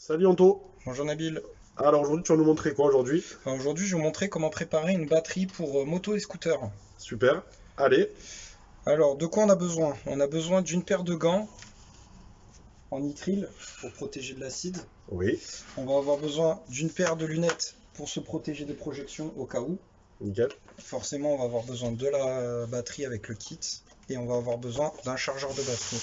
Salut Anto. Bonjour Nabil. Alors aujourd'hui tu vas nous montrer quoi aujourd'hui? Aujourd'hui, je vais vous montrer comment préparer une batterie pour moto et scooter. Super. Allez. Alors, de quoi on a besoin? On a besoin d'une paire de gants en nitrile pour protéger de l'acide. Oui. On va avoir besoin d'une paire de lunettes pour se protéger des projections au cas où. Nickel. Forcément, on va avoir besoin de la batterie avec le kit et on va avoir besoin d'un chargeur de batterie.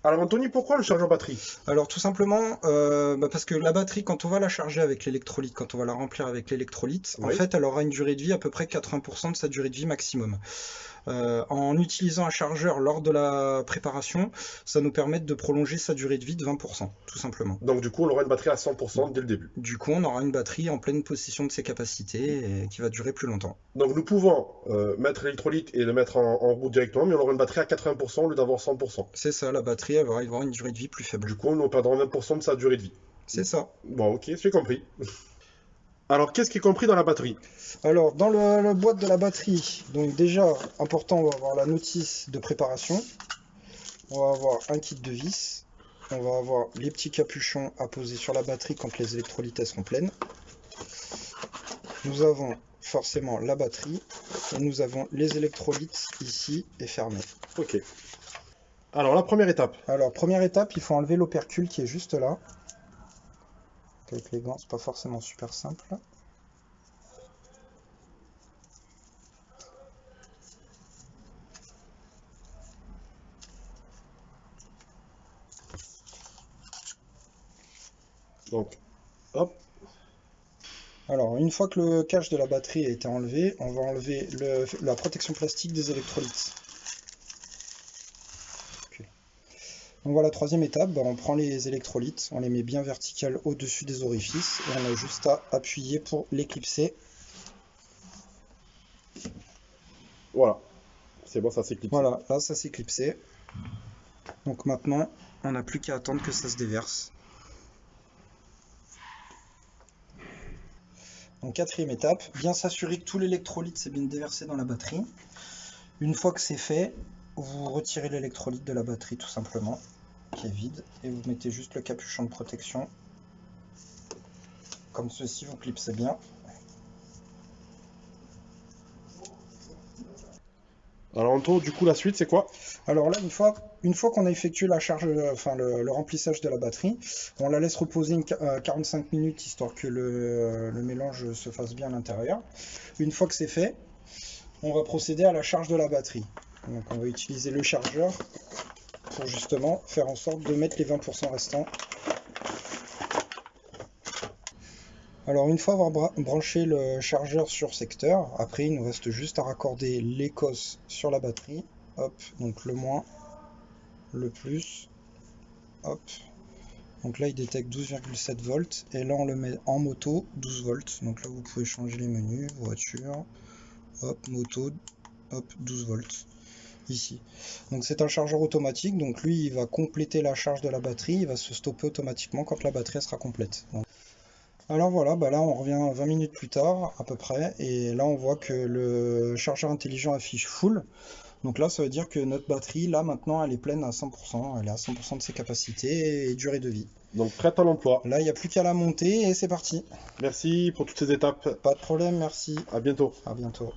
Alors Anthony, pourquoi le chargeur batterie? Alors tout simplement parce que la batterie, quand on va la charger avec l'électrolyte, quand on va la remplir avec l'électrolyte, en Oui. fait elle aura une durée de vie à peu près 80% de sa durée de vie maximum. En utilisant un chargeur lors de la préparation, ça nous permet de prolonger sa durée de vie de 20%, tout simplement. Donc du coup on aura une batterie à 100% dès le début. Du coup, on aura une batterie en pleine possession de ses capacités et qui va durer plus longtemps. Donc nous pouvons mettre l'électrolyte et le mettre en route directement, mais on aura une batterie à 80% au lieu d'avoir 100%. C'est ça, la batterie elle va avoir une durée de vie plus faible. Du coup on perdra 20% de sa durée de vie. C'est ça. Bon ok, j'ai compris. Alors qu'est-ce qui est compris dans la batterie? Alors, dans la boîte de la batterie, donc déjà, important, on va avoir la notice de préparation. On va avoir un kit de vis. On va avoir les petits capuchons à poser sur la batterie quand les électrolytes seront pleines. Nous avons forcément la batterie. Et nous avons les électrolytes ici et fermés. Ok. Alors la première étape. Alors, première étape, il faut enlever l'opercule qui est juste là. Avec les gants, c'est pas forcément super simple. Donc, hop. Alors, une fois que le cache de la batterie a été enlevé, on va enlever la protection plastique des électrolytes. Okay. Donc voilà, troisième étape, on prend les électrolytes, on les met bien verticales au-dessus des orifices et on a juste à appuyer pour les clipser. Voilà. C'est bon, ça s'est clipsé. Voilà, là ça s'est clipsé. Donc maintenant, on n'a plus qu'à attendre que ça se déverse. Donc quatrième étape, bien s'assurer que tout l'électrolyte s'est bien déversé dans la batterie. Une fois que c'est fait, vous retirez l'électrolyte de la batterie tout simplement, qui est vide, et vous mettez juste le capuchon de protection. Comme ceci, vous clipsez bien. Alors Anto, du coup la suite c'est quoi? Alors là, une fois qu'on a effectué la charge, enfin le remplissage de la batterie, on la laisse reposer 45 minutes histoire que le mélange se fasse bien à l'intérieur. Une fois que c'est fait, on va procéder à la charge de la batterie. Donc on va utiliser le chargeur pour justement faire en sorte de mettre les 20% restants. Alors une fois avoir branché le chargeur sur secteur, après il nous reste juste à raccorder les cosses sur la batterie. Hop, donc le moins, le plus, hop. Donc là il détecte 12,7 volts et là on le met en moto 12 volts. Donc là vous pouvez changer les menus, voiture, hop, moto, hop, 12 volts. Ici. Donc c'est un chargeur automatique, donc lui il va compléter la charge de la batterie, il va se stopper automatiquement quand la batterie sera complète. Donc, alors voilà, là on revient 20 minutes plus tard à peu près, et là on voit que le chargeur intelligent affiche full. Donc là ça veut dire que notre batterie, là maintenant elle est pleine à 100%, elle est à 100% de ses capacités et durée de vie. Donc prête à l'emploi. Là il n'y a plus qu'à la monter et c'est parti. Merci pour toutes ces étapes. Pas de problème, merci. À bientôt. À bientôt.